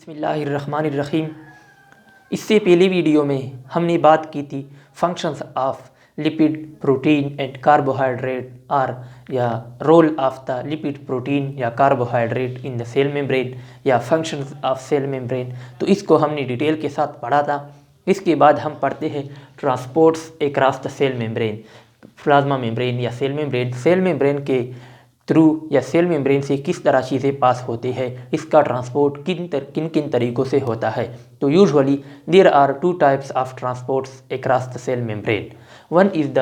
बिस्मिल्लाहिर्रहमानिर्रहीम। इससे पहले वीडियो में हमने बात की थी functions of lipid protein and carbohydrate और या role of the lipid protein या carbohydrate in the cell membrane या फंक्शंस ऑफ सेल मेम्ब्रेन। तो इसको हमने डिटेल के साथ पढ़ा था। इसके बाद हम पढ़ते हैं transports across the cell membrane, plasma membrane या सेल मेम्ब्रेन के थ्रू या सेल मेम्ब्रेन से किस तरह चीज़ें पास होती है, इसका ट्रांसपोर्ट किन किन तरीक़ों से होता है। तो usually there are two types of transports across the cell membrane. One is the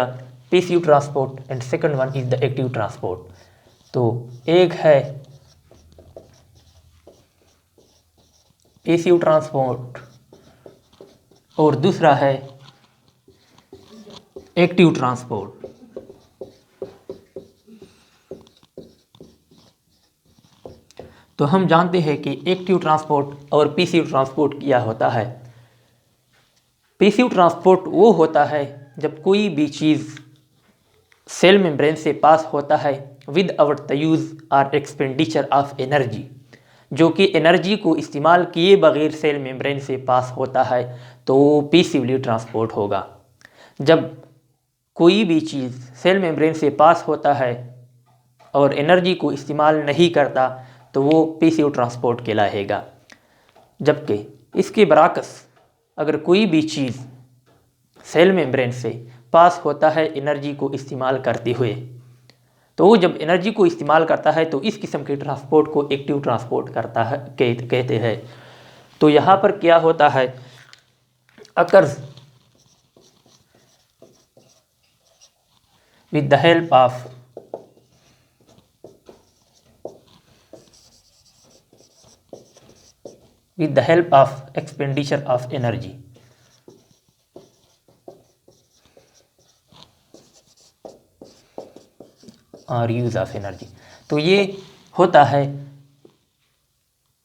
passive transport and second one is the active transport. तो एक है पैसिव ट्रांसपोर्ट और दूसरा है एक्टिव ट्रांसपोर्ट। तो हम जानते हैं कि एक्टिव ट्रांसपोर्ट और पैसिव ट्रांसपोर्ट क्या होता है। पैसिव ट्रांसपोर्ट वो होता है जब कोई भी चीज़ सेल मेम्ब्रेन से पास होता है विदाउट द यूज़ और एक्सपेंडिचर ऑफ एनर्जी, जो कि एनर्जी को इस्तेमाल किए बगैर सेल मेम्ब्रेन से पास होता है, तो वो पैसिवली ट्रांसपोर्ट होगा। जब कोई भी चीज़ सेल मेम्ब्रेन से पास होता है और एनर्जी को इस्तेमाल नहीं करता तो वो पैसिव ट्रांसपोर्ट कहलाएगा। जबकि इसके बरअक्स अगर कोई भी चीज़ सेल मेम्ब्रेन से पास होता है एनर्जी को इस्तेमाल करते हुए, तो वो जब एनर्जी को इस्तेमाल करता है तो इस किस्म के ट्रांसपोर्ट को एक्टिव ट्रांसपोर्ट करता है कहते हैं। तो यहाँ पर क्या होता है, occurs with the help of with the help of expenditure of energy। और यूज ऑफ एनर्जी। तो ये होता है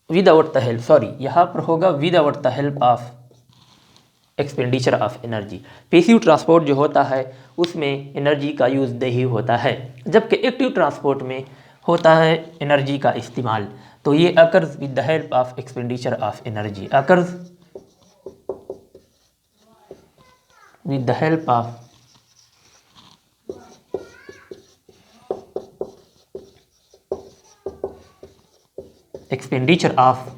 विदाउट द हेल्प, यहाँ पर होगा without the help of expenditure of energy. Passive transport जो होता है उसमें एनर्जी का यूज़ नहीं होता है, जबकि एक्टिव ट्रांसपोर्ट में होता है एनर्जी का इस्तेमाल। तो ये occurs with the help of expenditure of energy, occurs with the help of expenditure of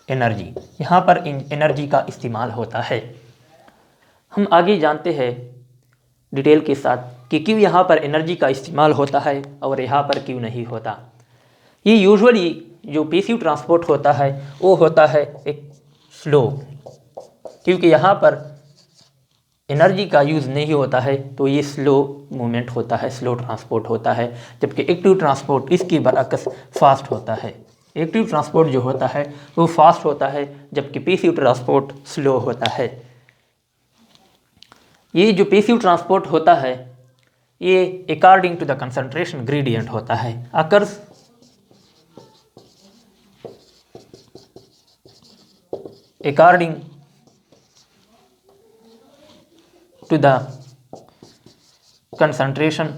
energy. यहाँ पर एनर्जी का इस्तेमाल होता है। हम आगे जानते हैं डिटेल के साथ कि क्यों यहाँ पर एनर्जी का इस्तेमाल होता है और यहाँ पर क्यों नहीं होता। ये यूजुअली जो पैसिव ट्रांसपोर्ट होता है वो होता है एक स्लो, क्योंकि यहाँ पर एनर्जी का यूज़ नहीं होता है तो ये स्लो मूवमेंट होता है, स्लो ट्रांसपोर्ट होता है। जबकि एक्टिव ट्रांसपोर्ट इसके बरअक्स फास्ट होता है। एक्टिव ट्रांसपोर्ट जो होता है वो फास्ट होता है, जबकि पैसिव ट्रांसपोर्ट स्लो होता है। ये जो पैसिव ट्रांसपोर्ट होता है ये according to the concentration gradient होता है, occurs according to the concentration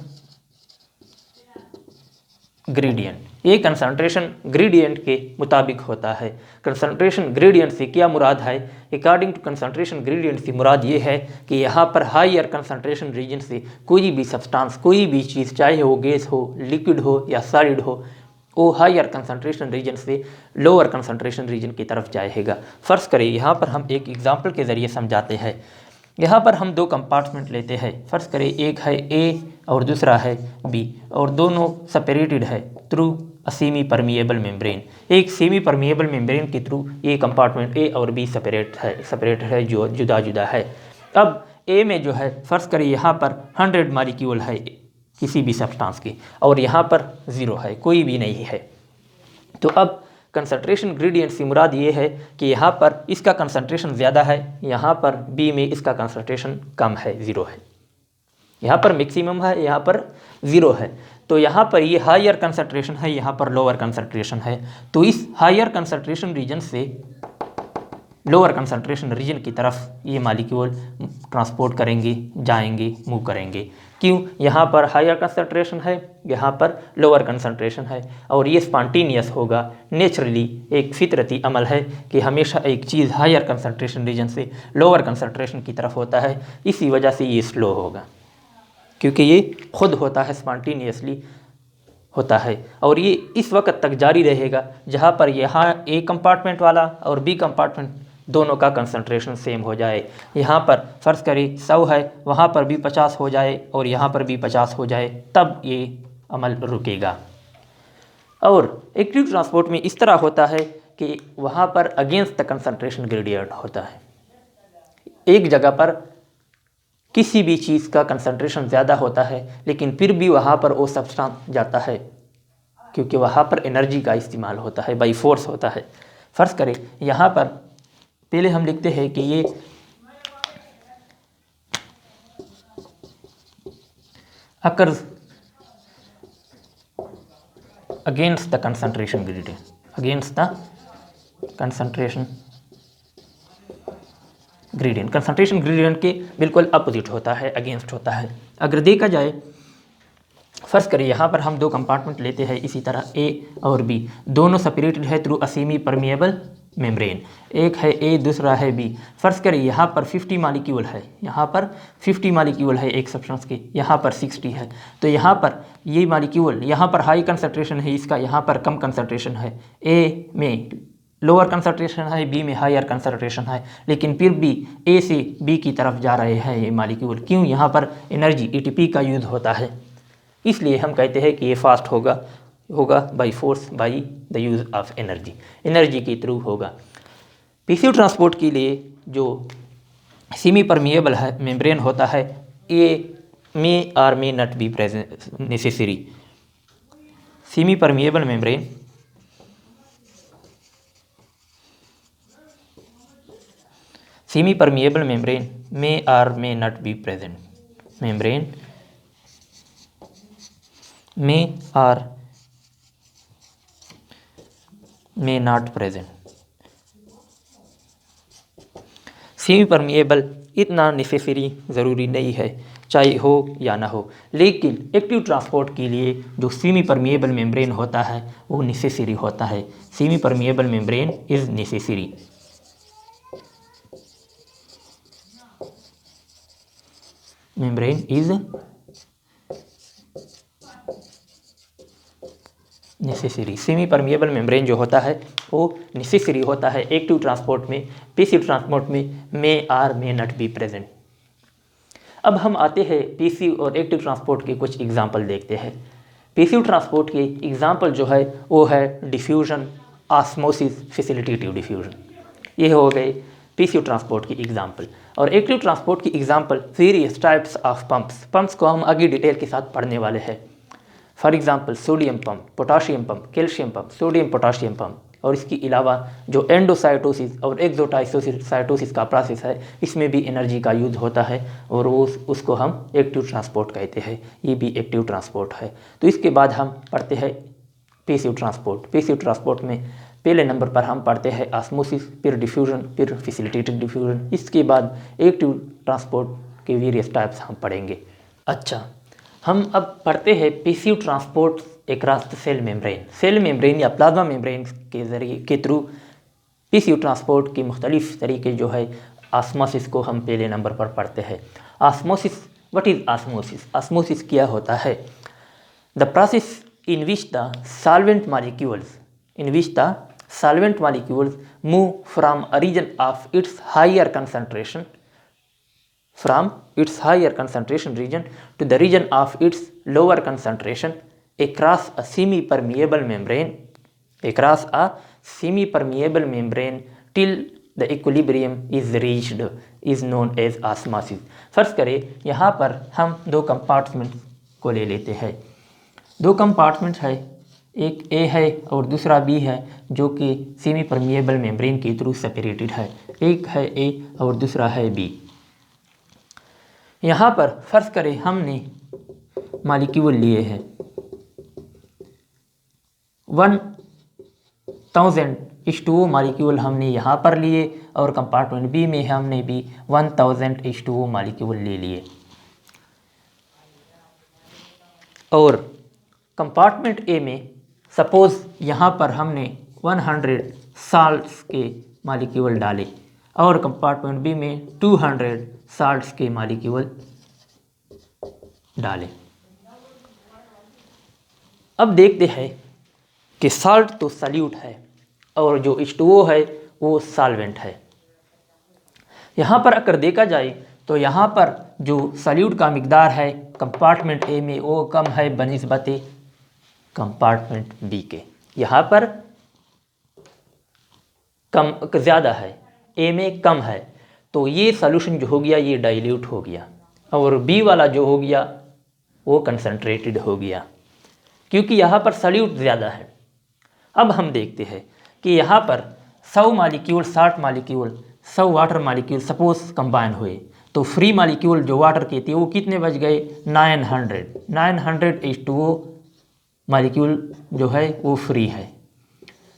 gradient. ये कंसंट्रेशन ग्रेडियंट के मुताबिक होता है। कंसंट्रेशन ग्रेडियंट से क्या मुराद है, अकॉर्डिंग टू कंसंट्रेशन ग्रेडियंट से मुराद ये है कि यहाँ पर हायर कंसंट्रेशन रीजन से कोई भी सब्सटेंस, कोई भी चीज़, चाहे वो गैस हो, लिक्विड हो या सॉलिड हो, वो हायर कंसंट्रेशन रीजन से लोअर कंसंट्रेशन रीजन की तरफ जाएगा। फ़र्ज़ करें यहाँ पर हम एक एग्जांपल के ज़रिए समझाते हैं। यहाँ पर हम दो कंपार्टमेंट लेते हैं। फ़र्ज़ करें एक है ए और दूसरा है बी, और दोनों सेपरेटेड है through a semi permeable membrane. एक सेमी परमिएबल मेम्ब्रेन के थ्रू ये कंपार्टमेंट ए और बी सेपरेट है, जो जुदा जुदा है। अब ए में जो है फ़र्ज़ करें यहाँ पर 100 मॉलिक्यूल है किसी भी सब्सटेंस की, और यहाँ पर 0 है, कोई भी नहीं है। तो अब कंसंट्रेशन ग्रेडियंट से मुराद ये है कि यहाँ पर इसका कंसंट्रेशन ज़्यादा है, यहाँ पर बी में इसका कंसंट्रेशन कम है, 0 है। यहाँ पर मैक्सिमम है, यहाँ पर 0 है। तो यहाँ पर ये हायर कंसंट्रेशन है, यहाँ पर लोअर कंसंट्रेशन है। तो इस हायर कंसंट्रेशन रीजन से लोअर कंसंट्रेशन रीजन की तरफ ये मॉलिक्यूल ट्रांसपोर्ट करेंगे, जाएंगे, मूव करेंगे। क्यों? यहाँ पर हायर कंसंट्रेशन है, यहाँ पर लोअर कंसंट्रेशन है, और ये स्पॉन्टेनियस होगा, नेचुरली एक फितरती अमल है कि हमेशा एक चीज़ हायर कंसंट्रेशन रीजन से लोअर कंसंट्रेशन की तरफ होता है, इसी वजह से ये स्लो होगा, क्योंकि ये खुद होता है, स्पॉन्टेनियसली होता है, और ये इस वक्त तक जारी रहेगा जहाँ पर यहाँ ए कंपार्टमेंट वाला और बी कंपार्टमेंट दोनों का कंसंट्रेशन सेम हो जाए। यहाँ पर फ़र्ज़ करें 100 है, वहाँ पर भी 50 हो जाए और यहाँ पर भी 50 हो जाए, तब ये अमल रुकेगा। और एक्टिव ट्रांसपोर्ट में इस तरह होता है कि वहाँ पर अगेंस्ट द कंसंट्रेशन ग्रेडियंट होता है। एक जगह पर किसी भी चीज़ का कंसंट्रेशन ज़्यादा होता है, लेकिन फिर भी वहाँ पर वो सब्सटेंस जाता है, क्योंकि वहाँ पर एनर्जी का इस्तेमाल होता है, बाई फोर्स होता है। फ़र्ज़ करें यहाँ पर पहले हम लिखते हैं कि ये occurs against the concentration gradient, against the concentration gradient. Concentration gradient के बिल्कुल अपोजिट होता है, अगेंस्ट होता है। अगर देखा जाए, फ़र्ज़ करें यहाँ पर हम दो कंपार्टमेंट लेते हैं, इसी तरह ए और बी, दोनों सेपरेटेड है through a semi permeable membrane, एक है ए दूसरा है बी। फ़र्ज़ करें यहाँ पर 50 मालिक्यूल है, यहाँ पर 50 मालिक्यूल है एक सब्सटेंस के, यहाँ पर 60 है, तो यहाँ पर ये मालिक्यूल यहाँ पर हाई कंसंट्रेशन है इसका, यहाँ पर कम कंसंट्रेशन है, ए में लोअर कंसंट्रेशन है, बी में हायर कंसंट्रेशन है, लेकिन फिर भी ए से बी की तरफ जा रहे हैं ये मालिक्यूल। क्यों? यहाँ पर एनर्जी एटीपी का यूज़ होता है, इसलिए हम कहते हैं कि ये फास्ट होगा by force, by the use of energy, energy के थ्रू होगा। पीसीयू ट्रांसपोर्ट के लिए जो सेमी परमिएबल है मेम्ब्रेन होता है, ये मे और मे not be present necessary. Semi permeable membrane may or may not be present, membrane may or may not present। Semi permeable इतना नेसेसरी ज़रूरी नहीं है, चाहे हो या ना हो, लेकिन एक्टिव ट्रांसपोर्ट के लिए जो सेमी परमिएबल मेम्ब्रेन होता है वो नेसेसरी होता है। Semi permeable membrane is necessary. Membrane is necessary. Semi permeable membrane जो होता है वो नेसेसरी होता है एक्टिव ट्रांसपोर्ट में। पैसिव ट्रांसपोर्ट में may or may not be present. अब हम आते हैं पैसिव और एक्टिव ट्रांसपोर्ट के कुछ एग्जांपल देखते हैं। पैसिव ट्रांसपोर्ट के एग्जांपल जो है वो है डिफ्यूजन, ऑस्मोसिस, फैसिलिटेटिव डिफ्यूजन, ये हो गए पैसिव ट्रांसपोर्ट की एग्जांपल। और एक्टिव ट्रांसपोर्ट की example various types of pumps को हम आगे डिटेल के साथ पढ़ने वाले हैं। For example sodium pump, potassium pump, calcium pump, sodium potassium pump. और इसके अलावा जो एंडोसाइटोसिस और एक्सोसाइटोसिस का प्रोसेस है, इसमें भी एनर्जी का यूज होता है और उसको हम एक्टिव ट्रांसपोर्ट कहते हैं, ये भी एक्टिव ट्रांसपोर्ट है। तो इसके बाद हम पढ़ते हैं पैसिव ट्रांसपोर्ट। पैसिव ट्रांसपोर्ट में पहले नंबर पर हम पढ़ते हैं ऑस्मोसिस, फिर डिफ्यूजन, फिर फैसिलिटेटेड डिफ्यूजन। इसके बाद एक्टिव ट्रांसपोर्ट के वेरियस टाइप्स हम पढ़ेंगे। अच्छा, हम अब पढ़ते हैं passive transport across the cell membrane या प्लाज्मा मेम्ब्रेन के जरिए के थ्रू पैसिव ट्रांसपोर्ट के मुख्तलिफ तरीके जो है। ऑस्मोसिस को हम पहले नंबर पर पढ़ते हैं। Osmosis, what is osmosis? Osmosis क्या होता है? The process in which the solvent molecules move from a region of its higher concentration region to the region of its lower concentration across a semi-permeable membrane till the equilibrium is reached is known as osmosis। फर्ज करें यहाँ पर हम दो compartment को ले लेते हैं। दो कंपार्टमेंट है, एक ए है और दूसरा बी है, जो कि सेमी परमिएबल मेम्ब्रेन के थ्रू सेपरेटेड है। एक है ए और दूसरा है बी। यहाँ पर फर्ज करें हमने मॉलिक्यूल लिए हैं 1000 H2O मॉलिक्यूल हमने यहाँ पर लिए और कंपार्टमेंट बी में हमने भी 1000 H2O मॉलिक्यूल ले लिए। और कंपार्टमेंट ए में सपोज़ यहाँ पर हमने 100 साल्ट्स के मालिक्यूल डाले और कंपार्टमेंट बी में 200 साल्ट्स के मालिक्यूल डाले। अब देखते हैं कि साल्ट तो सॉल्यूट है और जो H2O है वो सॉल्वेंट है। यहाँ पर अगर देखा जाए तो यहाँ पर जो सॉल्यूट का मिकदार है कंपार्टमेंट ए में वो कम है बनिस्बत कंपार्टमेंट बी के। यहाँ पर कम ज़्यादा है, ए में कम है, तो ये सॉल्यूशन जो हो गया ये डाइल्यूट हो गया और बी वाला जो हो गया वो कंसनट्रेटेड हो गया क्योंकि यहाँ पर सॉल्यूट ज़्यादा है। अब हम देखते हैं कि यहाँ पर 100 molecule 60 molecule 100 water molecule suppose combine हुए तो फ्री मालिक्यूल जो वाटर के थे वो कितने बच गए 900 H2O मालिक्यूल जो है वो फ्री है,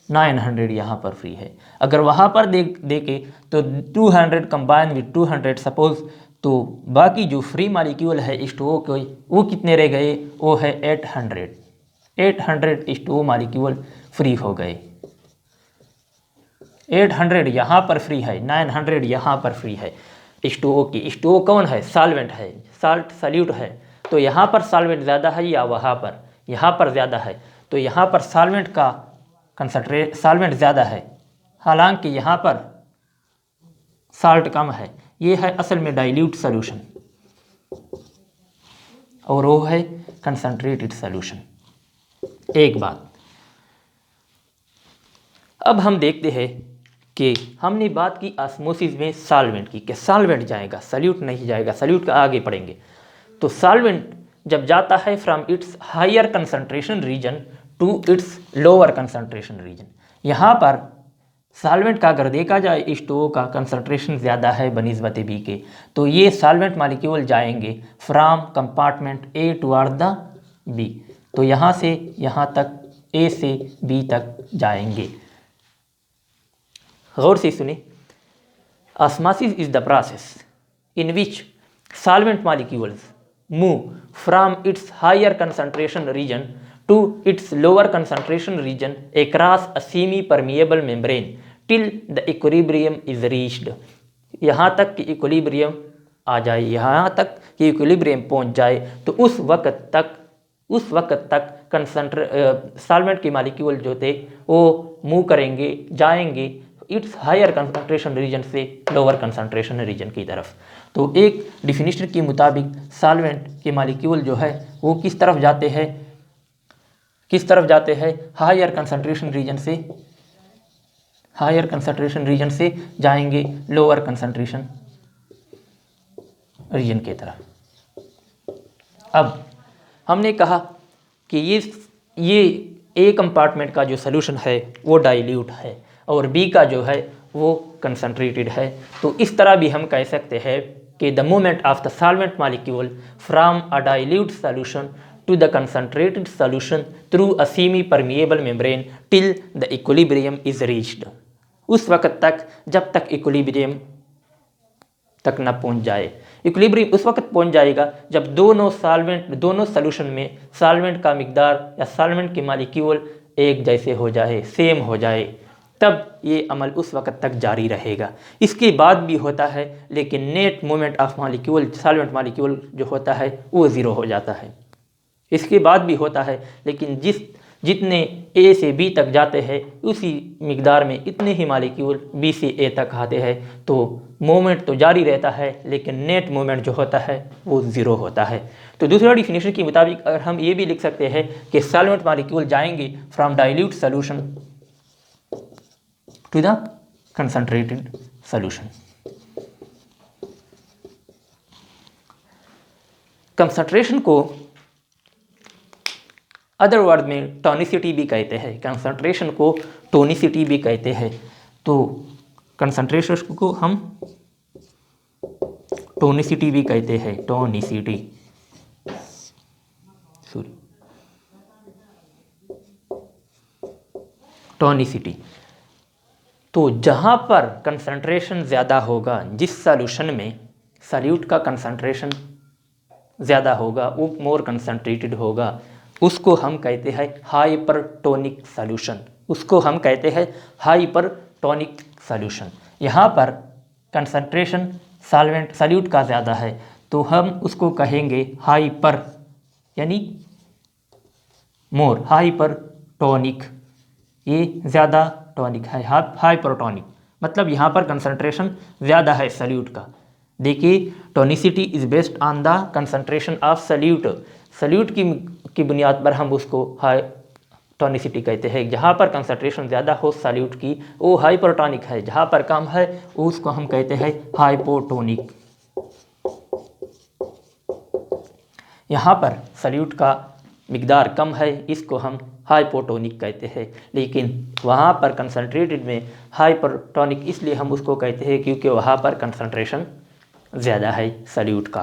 900 यहाँ पर फ्री है। अगर वहाँ पर देखें तो 200 कंबाइन विद 200 सपोज, तो बाकी जो फ्री मालिक्यूल है H2O के वो कितने रह गए, वो है 800 H2O मालिक्यूल फ्री हो गए। 800 यहाँ पर फ्री है, 900 यहाँ पर फ्री है H2O की। H2O कौन है, सॉल्वेंट है, साल्ट सॉल्यूट है, तो यहाँ पर सॉल्वेंट ज़्यादा है या वहाँ पर, यहाँ पर ज़्यादा है, तो यहाँ पर सॉल्वेंट का सॉल्वेंट ज़्यादा है, हालांकि यहाँ पर साल्ट कम है। ये है असल में डाइल्यूट सॉल्यूशन और वो है कंसंट्रेटेड सॉल्यूशन। एक बात अब हम देखते हैं कि हमने बात की ऑस्मोसिस में सॉल्वेंट की, कि सॉल्वेंट जाएगा सॉल्यूट नहीं जाएगा, सॉल्यूट का आगे पढ़ेंगे। तो सॉल्वेंट जब जाता है from its higher concentration region to its lower concentration region, यहाँ पर सॉल्वेंट का अगर देखा जाए H2O का कंसंट्रेशन ज़्यादा है बनिस्बत बी के, तो ये सॉल्वेंट मालिक्यूल जाएंगे from compartment A toward the B, तो यहाँ से यहाँ तक ए से बी तक जाएंगे। गौर से सुने, osmosis is the process in which solvent molecules move from its higher concentration region to its lower concentration region across a semi-permeable membrane till the equilibrium is reached। यहाँ तक कि इक्विलिब्रियम आ जाए, यहाँ तक कि इक्विलिब्रियम पहुँच जाए, तो उस वक्त तक सॉल्वेंट के मालिक्यूल जो थे वो मूव करेंगे, जाएंगे इट्स हायर कंसंट्रेशन रीजन से लोअर कंसंट्रेशन रीजन की तरफ। तो एक डिफिनीशन के मुताबिक सॉल्वेंट के मालिक्यूल जो है वो किस तरफ जाते हैं, हायर कंसंट्रेशन रीजन से जाएंगे लोअर कंसंट्रेशन रीजन की तरफ। अब हमने कहा कि ये ए कंपार्टमेंट का जो सॉल्यूशन है वो डाइल्यूट है और बी का जो है वो कंसंट्रेटेड है। तो इस तरह भी हम कह सकते हैं कि the movement of the solvent molecule from a dilute solution to the concentrated solution through a semi-permeable membrane till the equilibrium is reached। उस वक्त तक जब तक इक्विलिब्रियम तक न पहुंच जाए। इक्विलिब्रियम उस वक्त पहुंच जाएगा जब दोनों सॉल्यूशन में सॉल्वेंट का मिकदार या सॉल्वेंट के मॉलिक्यूल एक जैसे हो जाए, सेम हो जाए, तब ये अमल उस वक्त तक जारी रहेगा। इसके बाद भी होता है लेकिन net movement of molecule solvent molecule जो होता है वो ज़ीरो हो जाता है। इसके बाद भी होता है लेकिन जितने ए से बी तक जाते हैं उसी मिकदार में इतने ही मॉलिक्यूल बी से ए तक आते हैं, तो मूवमेंट तो जारी रहता है लेकिन नेट मूवमेंट जो होता है वो ज़ीरो होता है। तो दूसरा डिफिनेशन के मुताबिक अगर हम ये भी लिख सकते हैं कि सॉल्वेंट मॉलिक्यूल जाएंगे from dilute solution to the concentrated solution. Concentration को अदर वर्ड में टोनिसिटी भी कहते हैं, कंसंट्रेशन को टोनिसिटी भी कहते हैं। तो कंसंट्रेशन को हम टोनिसिटी भी कहते हैं, टोनिसिटी। तो जहाँ पर कंसंट्रेशन ज़्यादा होगा, जिस सॉल्यूशन में सॉल्यूट का कंसंट्रेशन ज़्यादा होगा, वो मोर कंसनट्रेटेड होगा, उसको हम कहते हैं हाइपरटोनिक सॉल्यूशन। उसको हम कहते हैं हाइपरटोनिक सॉल्यूशन। यहाँ पर कंसंट्रेशन सॉल्वेंट सॉल्यूट का ज़्यादा है तो हम उसको कहेंगे हाइपर, यानी मोर, हाइपरटोनिक। ये ज़्यादा टॉनिक है, हाइपरटोनिक, मतलब यहाँ पर कंसंट्रेशन ज़्यादा है सॉल्यूट का। देखिए, tonicity is based on the concentration of solute. Solute की बुनियाद पर हम उसको हाई टोनिसिटी कहते हैं। जहाँ पर कंसंट्रेशन ज़्यादा हो सॉल्यूट की वो हाइपरटोनिक है, जहाँ पर कम है उसको हम कहते हैं हाइपोटोनिक। यहाँ पर सॉल्यूट का मिकदार कम है, इसको हम हाइपोटोनिक कहते हैं, लेकिन वहाँ पर कंसंट्रेटेड में हाइपरटोनिक इसलिए हम उसको कहते हैं क्योंकि वहाँ पर कंसंट्रेशन ज़्यादा है सॉल्यूट का।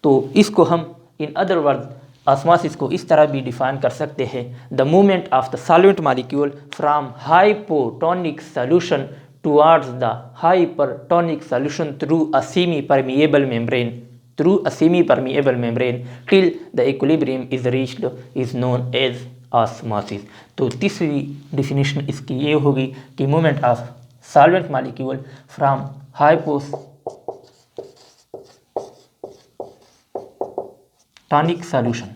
तो इसको हम इन अदर वर्ड ऑस्मोसिस को इस तरह भी डिफाइन कर सकते हैं, the movement of the solvent molecule from hypotonic solution towards the hypertonic solution through a semi permeable membrane, till the equilibrium is reached is known as osmosis। तो तीसरी definition इसकी ये होगी कि movement of solvent molecule from hypotonic solution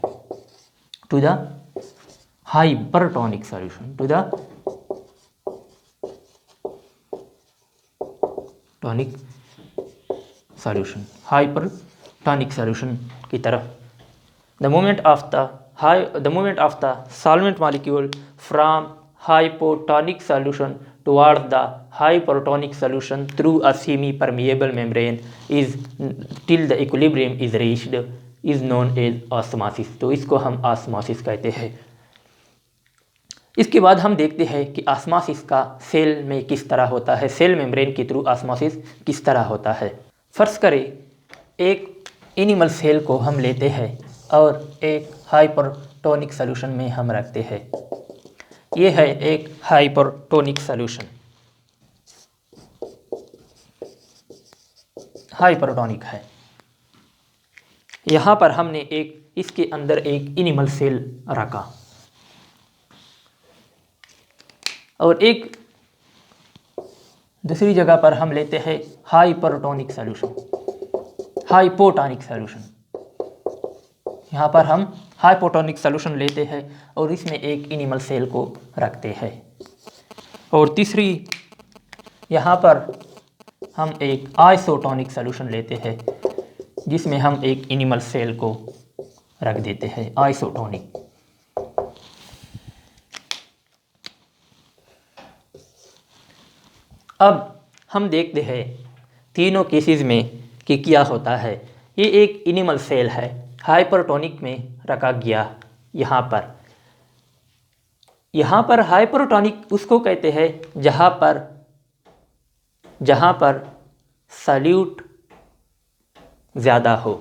to the hypertonic solution, to the tonic solution, hypertonic solution की तरफ। The movement of the solvent molecule from hypotonic solution towards the hypertonic solution through a semi permeable membrane is till the equilibrium is reached is known as osmosis. तो इसको हम osmosis कहते हैं। इसके बाद हम देखते हैं कि ऑस्मोसिस का सेल में किस तरह होता है, सेल मेम्ब्रेन के थ्रू ऑस्मोसिस किस तरह होता है। फर्ज करें एक एनिमल सेल को हम लेते हैं और एक हाइपरटोनिक सॉल्यूशन में हम रखते हैं। ये है एक हाइपरटोनिक सॉल्यूशन, हाइपरटोनिक है। यहाँ पर हमने इसके अंदर एक एनिमल सेल रखा और एक दूसरी जगह पर हम लेते हैं हाइपरटोनिक सॉल्यूशन, हाइपोटोनिक सॉल्यूशन। यहाँ पर हम हाइपोटोनिक सॉल्यूशन लेते हैं और इसमें एक एनिमल सेल को रखते हैं। और तीसरी यहाँ पर हम एक आइसोटोनिक सॉल्यूशन लेते हैं जिसमें हम एक एनिमल सेल को रख देते हैं, आइसोटोनिक। अब हम देखते हैं तीनों केसेस में कि क्या होता है। ये एक एनिमल सेल है, हाइपरटोनिक में रखा गया। यहाँ पर हाइपरटोनिक उसको कहते हैं जहाँ पर सॉल्यूट ज़्यादा हो,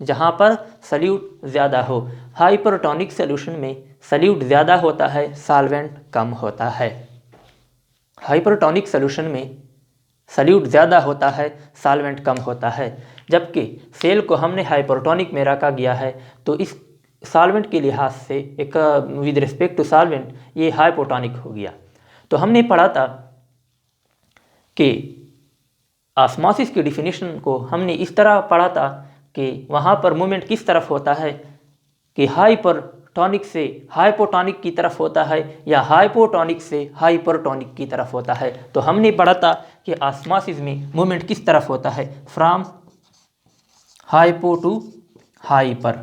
जहाँ पर सॉल्यूट ज़्यादा हो। हाइपरटोनिक सॉल्यूशन में सॉल्यूट ज़्यादा होता है, सॉल्वेंट कम होता है। हाइपरटोनिक सॉल्यूशन में सॉल्यूट ज़्यादा होता है, सॉल्वेंट कम होता है। जबकि सेल को हमने हाइपरटोनिक में रखा गया है तो इस सॉल्वेंट के लिहाज से एक विद रिस्पेक्ट टू सॉल्वेंट ये हाइपोटोनिक हो गया। तो हमने पढ़ा था कि ऑस्मोसिस की डिफिनीशन को हमने इस तरह पढ़ा था कि वहाँ पर मूवमेंट किस तरफ होता है कि हाइपरटोनिक से हाइपोटोनिक की तरफ होता है या हाइपोटोनिक से हाइपरटोनिक की तरफ होता है। तो हमने पढ़ा था कि ऑस्मोसिस में मूवमेंट किस तरफ होता है, फ्रॉम हाइपो टू हाइपर,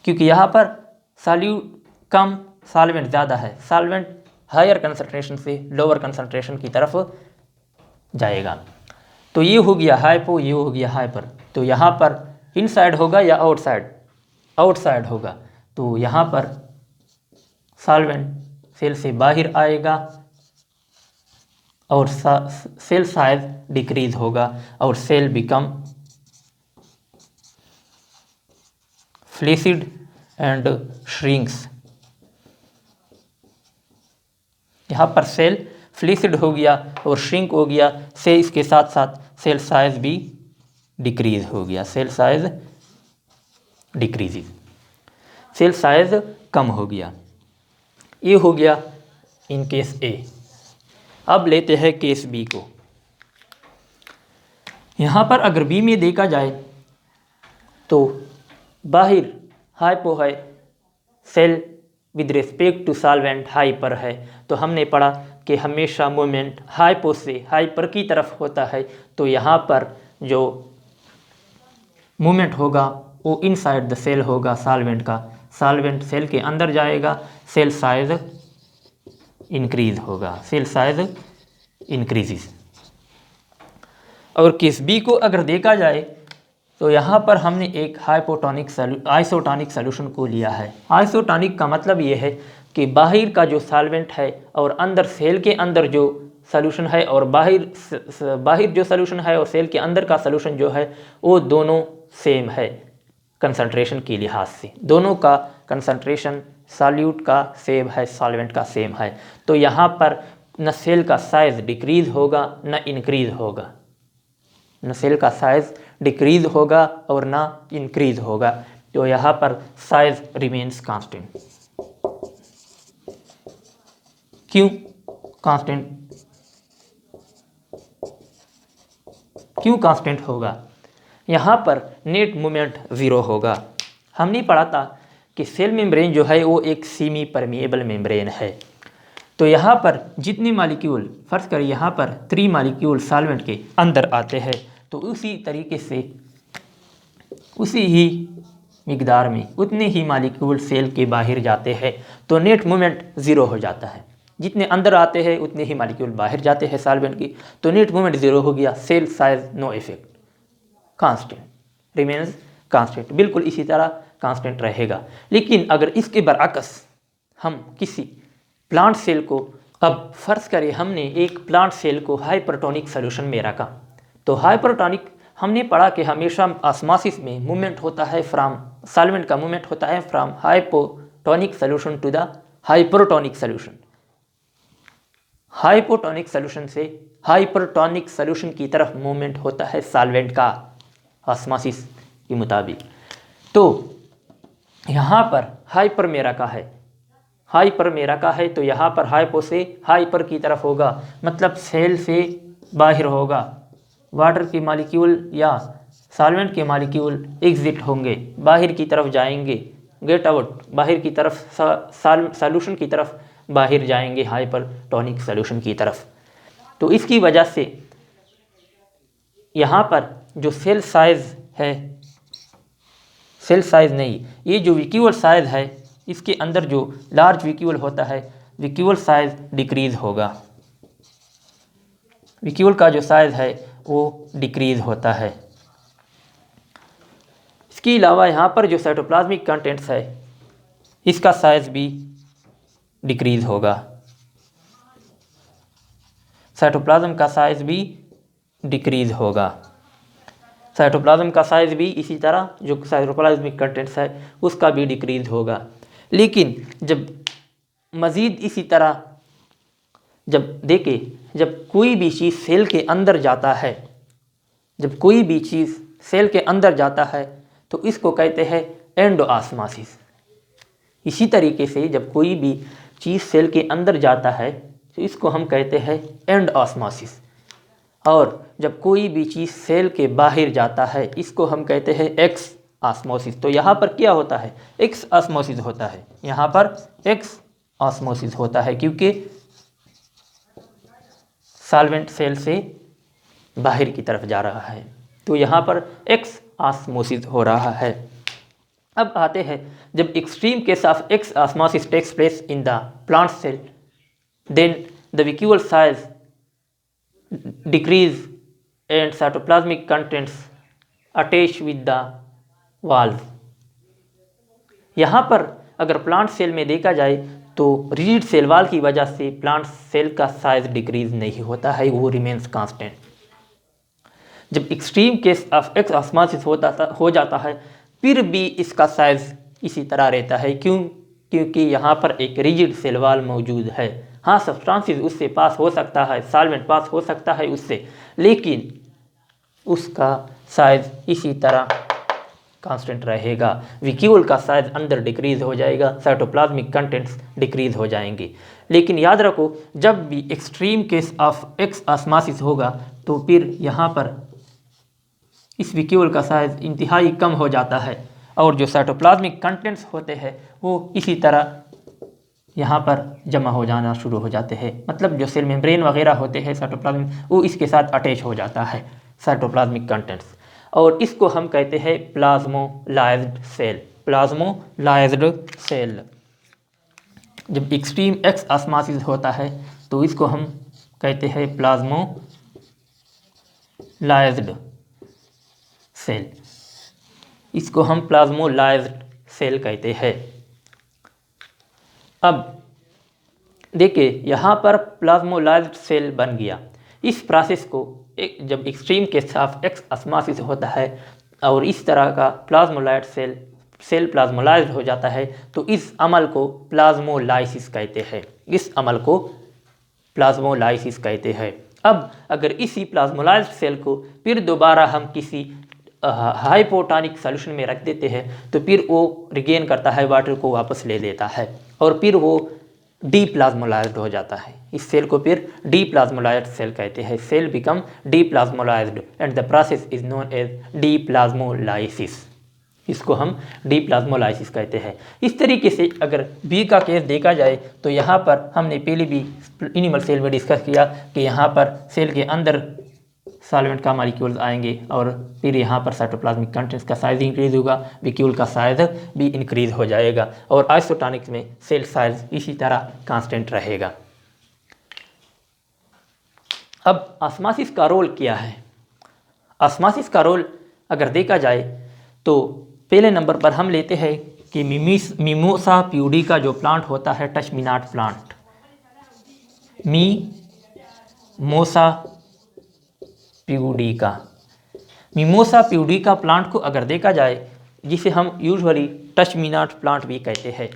क्योंकि यहाँ पर सॉल्यूट कम, सॉल्वेंट ज़्यादा है। सॉल्वेंट हायर कंसंट्रेशन से लोअर कंसंट्रेशन की तरफ जाएगा। तो ये हो गया हाइपो, ये हो गया हाइपर। तो यहाँ पर इनसाइड होगा या आउटसाइड, आउटसाइड होगा। तो यहाँ पर सॉल्वेंट सेल से बाहर आएगा और सेल साइज डिक्रीज होगा और cell become flaccid and shrinks. यहाँ पर सेल फ्लैसिड हो गया और श्रिंक हो गया से इसके साथ साथ सेल साइज भी डिक्रीज हो गया, cell size decreases, cell size कम हो गया। ये हो गया इन केस ए। अब लेते हैं केस बी को। यहाँ पर अगर बी में देखा जाए तो बाहर हाइपो है, cell with respect to solvent hyper है। तो हमने पढ़ा कि हमेशा मूवमेंट हाइपो से हाइपर की तरफ होता है। तो यहाँ पर जो मूवमेंट होगा वो इनसाइड द सेल होगा सॉल्वेंट का, सॉल्वेंट सेल के अंदर जाएगा, सेल साइज इंक्रीज होगा, सेल साइज इंक्रीजेस। और केस बी को अगर देखा जाए तो यहाँ पर हमने एक आइसोटोनिक सॉल्यूशन को लिया है। आइसोटोनिक का मतलब ये है कि बाहर का जो सॉल्वेंट है और अंदर सेल के अंदर जो सॉल्यूशन है और बाहर जो सॉल्यूशन है और सेल के अंदर का सॉल्यूशन जो है वो दोनों सेम है कंसंट्रेशन के लिहाज से, दोनों का कंसंट्रेशन सॉल्यूट का सेम है, सॉल्वेंट का सेम है। तो यहाँ पर न सेल का साइज डिक्रीज होगा न इंक्रीज होगा, न सेल का साइज डिक्रीज होगा और ना इंक्रीज होगा। तो यहाँ पर साइज रिमेन्स कांस्टेंट। क्यों कांस्टेंट, क्यों कांस्टेंट होगा? यहाँ पर नेट मूवमेंट ज़ीरो होगा। हमने पढ़ा था कि सेल मेम्ब्रेन जो है वो एक सेमी परमिएबल मेम्ब्रेन है। तो यहाँ पर जितने मॉलिक्यूल, फर्ज करिए यहाँ पर 3 मॉलिक्यूल सॉल्वेंट के अंदर आते हैं तो उसी तरीके से उसी ही मिकदार में उतने ही मॉलिक्यूल सेल के बाहर जाते हैं। तो नेट मूवमेंट ज़ीरो हो जाता है, जितने अंदर आते हैं उतने ही मॉलिक्यूल बाहर जाते हैं सॉल्वेंट की। तो नेट मूवमेंट ज़ीरो हो गया, cell size no effect, constant remains constant, बिल्कुल इसी तरह कांस्टेंट रहेगा। लेकिन अगर इसके बरअक्स हम किसी प्लांट सेल को, अब फर्ज करें हमने एक प्लांट सेल को हाइपरटोनिक सॉल्यूशन में रखा, तो हाइपरटोनिक हमने पढ़ा कि हमेशा ऑस्मोसिस में मूवमेंट होता है फ्रॉम, सॉल्वेंट का मूवमेंट होता है from hypotonic solution to the hypertonic solution, hypotonic solution से हाइपरटोनिक सॉल्यूशन की तरफ मूवमेंट होता है सॉल्वेंट का ऑस्मोसिस के मुताबिक। तो यहाँ पर हाइपर में रखा है, हाइपर में रखा है तो यहाँ पर हाइपो से हाइपर की तरफ होगा, मतलब सेल से बाहर होगा, वाटर के मॉलिक्यूल या सॉल्वेंट के मॉलिक्यूल एग्जिट होंगे, बाहर की तरफ जाएंगे, गेट आउट, बाहर की तरफ सॉल्यूशन की तरफ बाहर जाएंगे, हाइपरटोनिक सॉल्यूशन की तरफ। तो इसकी वजह से यहाँ पर जो सेल साइज है, सेल साइज नहीं, ये जो विक्यूअल साइज है, इसके अंदर जो लार्ज विक्यूअल होता है, विक्यूअल साइज डिक्रीज होगा, विक्यूअल का जो साइज है वो डिक्रीज होता है। इसके अलावा यहाँ पर जो साइटोप्लाज्मिक कंटेंट्स है इसका साइज भी डिक्रीज होगा, साइटोप्लाज्म का साइज भी डिक्रीज होगा, साइटोप्लाज्म का साइज भी इसी तरह जो साइटोप्लाज्मिक कंटेंट्स है उसका भी डिक्रीज होगा। लेकिन जब मज़ीद इसी तरह जब देखें, जब कोई भी चीज़ सेल के अंदर जाता है, जब कोई भी चीज़ सेल के अंदर जाता है तो इसको कहते हैं एंडोऑस्मोसिस। इसी तरीके से जब कोई भी चीज़ सेल के अंदर जाता है तो इसको हम कहते हैं एंडऑस्मोसिस, और जब कोई भी चीज़ सेल के बाहर जाता है इसको हम कहते हैं एक्स ऑस्मोसिस। तो यहाँ पर क्या होता है, एक्स ऑस्मोसिस होता है, यहाँ पर एक्स ऑस्मोसिस होता है क्योंकि सॉल्वेंट सेल से बाहर की तरफ जा रहा है, तो यहाँ पर एक्स ऑस्मोसिस हो रहा है। अब आते हैं, जब extreme case of exosmosis takes place in the plant cell, then the vacuole size decrease and cytoplasmic contents attach with the valve. यहाँ पर अगर प्लांट सेल में देखा जाए तो रिजिड सेल वॉल की वजह से प्लांट सेल का साइज डिक्रीज नहीं होता है, वो रिमेन्स कांस्टेंट। जब extreme case of x osmosis हो जाता है फिर भी इसका साइज इसी तरह रहता है, क्योंकि यहाँ पर एक रिजिड सेल वॉल मौजूद है। हाँ, सब्सटेंसेस उससे पास हो सकता है, सॉल्वेंट पास हो सकता है उससे, लेकिन उसका साइज इसी तरह कांस्टेंट रहेगा। वैक्यूल का साइज अंदर डिक्रीज हो जाएगा, साइटोप्लाज्मिक कंटेंट्स डिक्रीज हो जाएंगे। लेकिन याद रखो, जब भी extreme case of x osmosis होगा तो फिर यहाँ पर इस वैक्यूल का साइज इंतहाई कम हो जाता है और जो साइटोप्लाज्मिक कंटेंट्स होते हैं वो इसी तरह यहाँ पर जमा हो जाना शुरू हो जाते हैं। मतलब जो सेल मेम्ब्रेन वगैरह होते हैं साइटोप्लाज्म, वो इसके साथ अटैच हो जाता है साइटोप्लाज्मिक कंटेंट्स, और इसको हम कहते हैं प्लाज्मोलाइज्ड सेल। Plasmolysed cell. जब एक्सट्रीम एक्स ऑस्मोसिस होता है तो इसको हम कहते हैं प्लाज्मोलाइज्ड सेल। इसको हम प्लाज्मोलाइज्ड सेल कहते हैं। अब देखिए, यहाँ पर प्लाज्मोलाइज्ड सेल बन गया। इस प्रोसेस को जब extreme case of exosmosis होता है और इस तरह का प्लाज्मोलाइज्ड सेल प्लाज्मोलाइज्ड हो जाता है तो इस अमल को प्लाज्मोलाइसिस कहते हैं। इस अमल को प्लाज्मोलाइसिस कहते हैं। अब अगर इसी प्लाज्मोलाइज्ड सेल को फिर दोबारा हम किसी हाइपोटोनिक सॉल्यूशन में रख देते हैं तो फिर वो रिगेन करता है, वाटर को वापस ले लेता है और फिर वो डीप्लाज्मोलाइज्ड हो जाता है। इस सेल को फिर डीप्लाज्मोलाइज्ड सेल कहते हैं। Cell become deplasmolysed and the process is known as deplasmolysis. इसको हम डीप्लाज्मोलाइसिस कहते हैं। इस तरीके से अगर बी का केस देखा जाए तो यहाँ पर हमने पहले भी एनिमल सेल में डिस्कस किया कि यहाँ पर सेल के अंदर सॉल्वेंट का मॉलिक्यूल्स आएंगे और फिर यहाँ पर साइटोप्लाज्मिक कंटेंट्स का साइज इंक्रीज होगा, वैक्यूल का साइज भी इंक्रीज हो जाएगा और आइसोटोनिक्स में सेल साइज इसी तरह कांस्टेंट रहेगा। अब ऑस्मोसिस का रोल क्या है? ऑस्मोसिस का रोल अगर देखा जाए तो पहले नंबर पर हम लेते हैं कि मिमोसा प्यूडिका जो प्लांट होता है, touch me not plant, mimosa pudica plant को अगर देखा जाए, जिसे हम usually touch me not plant भी कहते हैं।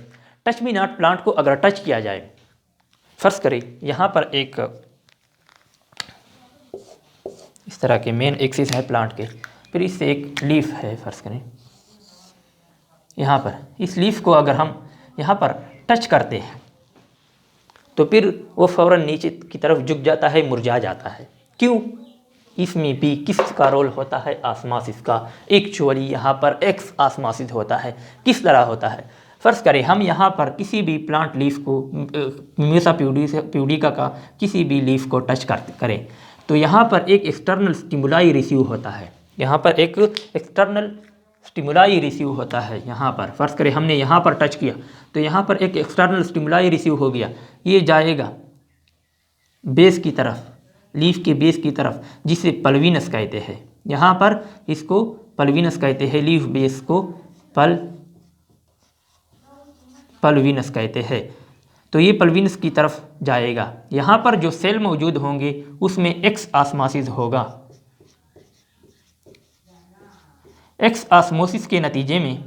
टच मी नॉट प्लांट को अगर टच किया जाए, फर्ज करें यहाँ पर एक इस तरह के मेन एक्सिस है प्लांट के, फिर इससे एक लीफ है, फर्ज करें यहाँ पर इस लीफ को अगर हम यहाँ पर टच करते हैं तो फिर वो फौरन नीचे की तरफ झुक जाता है, मुरझा जाता है। क्यों? इसमें भी किसका रोल होता है? ऑस्मोसिस का। एक्चुअली यहाँ पर एक्स ऑस्मोसिस होता है। किस तरह होता है? फर्ज करें हम यहाँ पर किसी भी प्लांट लीफ को, मिमोसा प्यूडिका का किसी भी लीफ को टच करें तो यहाँ पर एक एक्सटर्नल स्टिमुलाई रिसीव होता है। यहाँ पर एक एक्सटर्नल स्टिमुलाई रिसीव होता है। यहाँ पर फर्ज करें हमने यहाँ पर टच किया तो यहाँ पर एक एक्सटर्नल स्टिमुलाई रिसीव हो गया। ये जाएगा बेस की तरफ, लीफ के बेस की तरफ, जिसे पल्विनस कहते हैं। यहाँ पर इसको पल्विनस कहते हैं, लीफ बेस को पल्विनस कहते हैं। तो ये पल्विनस की तरफ जाएगा। यहाँ पर जो सेल मौजूद होंगे उसमें एक्स ऑस्मोसिस होगा। एक्स ऑस्मोसिस के नतीजे में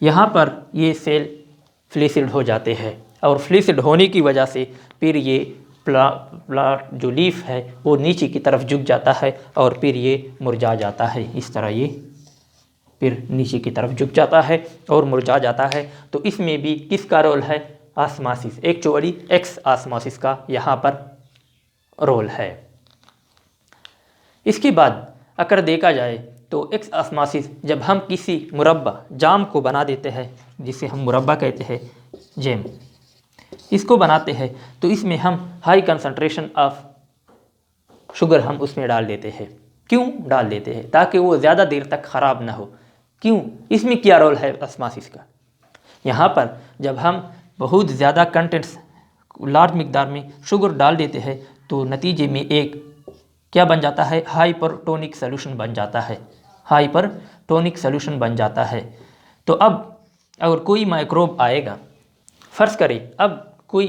यहाँ पर ये सेल फ्लैसिड हो जाते हैं और फ्लैसिड होने की वजह से फिर ये प्लांट जो लीफ है वो नीचे की तरफ झुक जाता है और फिर ये मुरझा जाता है। इस तरह ये फिर नीचे की तरफ झुक जाता है और मुरझा जाता है। तो इसमें भी किसका रोल है? ऑस्मोसिस। एक्चुअली एक्स ऑस्मोसिस का यहाँ पर रोल है। इसके बाद अगर देखा जाए तो एक्स ऑस्मोसिस, जब हम किसी मुरब्बा जाम को बना देते हैं, जिसे हम मुरब्बा कहते हैं, जैम, इसको बनाते हैं तो इसमें हम हाई कंसंट्रेशन ऑफ शुगर हम उसमें डाल देते हैं। क्यों डाल देते हैं? ताकि वो ज़्यादा देर तक ख़राब ना हो। क्यों? इसमें क्या रोल है ऑस्मोसिस का? यहाँ पर जब हम बहुत ज़्यादा कंटेंट्स, लार्ज मिकदार में शुगर डाल देते हैं तो नतीजे में एक क्या बन जाता है? हाइपरटोनिक सॉल्यूशन बन जाता है। हाइपरटोनिक सॉल्यूशन बन जाता है। तो अब अगर कोई माइक्रोब आएगा, फर्ज करें अब कोई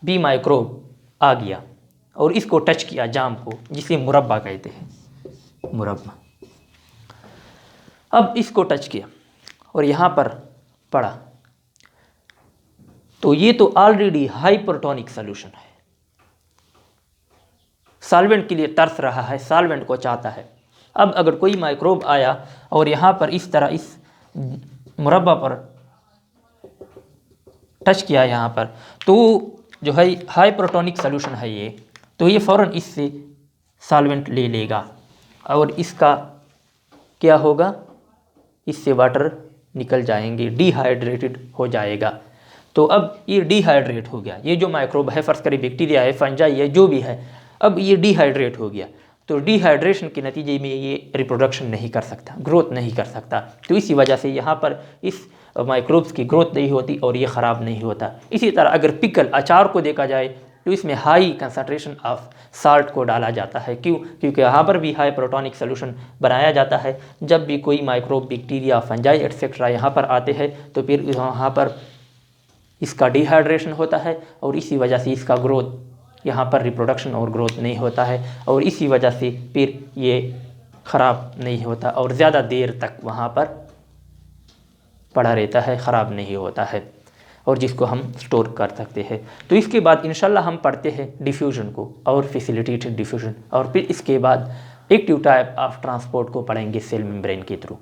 भी माइक्रोब आ गया और इसको टच किया जाम को, जिसे मुरब्बा कहते हैं, मुरब्बा। अब इसको टच किया और यहाँ पर पड़ा तो ये तो ऑलरेडी हाइपरटोनिक सॉल्यूशन है। सॉल्वेंट के लिए तरस रहा है, सॉल्वेंट को चाहता है। अब अगर कोई माइक्रोब आया और यहाँ पर इस तरह इस मुरब्बा पर टच किया यहाँ पर, तो जो है हाई प्रोटोनिक सोल्यूशन है ये, तो ये फ़ौरन इससे सॉल्वेंट ले लेगा और इसका क्या होगा, इससे वाटर निकल जाएंगे, डिहाइड्रेटेड हो जाएगा। तो अब ये डिहाइड्रेट हो गया, ये जो माइक्रोब है, फर्ज करें बैक्टीरिया है, फंजाई है, जो भी है, अब ये डिहाइड्रेट हो गया। तो डिहाइड्रेशन के नतीजे में ये रिप्रोडक्शन नहीं कर सकता, ग्रोथ नहीं कर सकता। तो इसी वजह से यहाँ पर इस माइक्रोब्स की ग्रोथ नहीं होती और ये ख़राब नहीं होता। इसी तरह अगर पिकल अचार को देखा जाए तो इसमें हाई कंसंट्रेशन ऑफ साल्ट को डाला जाता है। क्यों? क्योंकि यहाँ पर भी हाई प्रोटोनिक सोल्यूशन बनाया जाता है। जब भी कोई माइक्रोब, बैक्टीरिया, फंजाई एटसेट्रा यहाँ पर आते हैं तो फिर यहाँ पर इसका डिहाइड्रेशन होता है और इसी वजह से इसका ग्रोथ, यहाँ पर रिप्रोडक्शन और ग्रोथ नहीं होता है और इसी वजह से फिर ये ख़राब नहीं होता और ज़्यादा देर तक वहाँ पर पड़ा रहता है, ख़राब नहीं होता है और जिसको हम स्टोर कर सकते हैं। तो इसके बाद इंशाल्लाह हम पढ़ते हैं डिफ्यूजन को और फैसिलिटेटेड डिफ्यूजन, और फिर इसके बाद एक्टिव टाइप ऑफ ट्रांसपोर्ट को पढ़ेंगे सेल मेम्ब्रेन के थ्रू।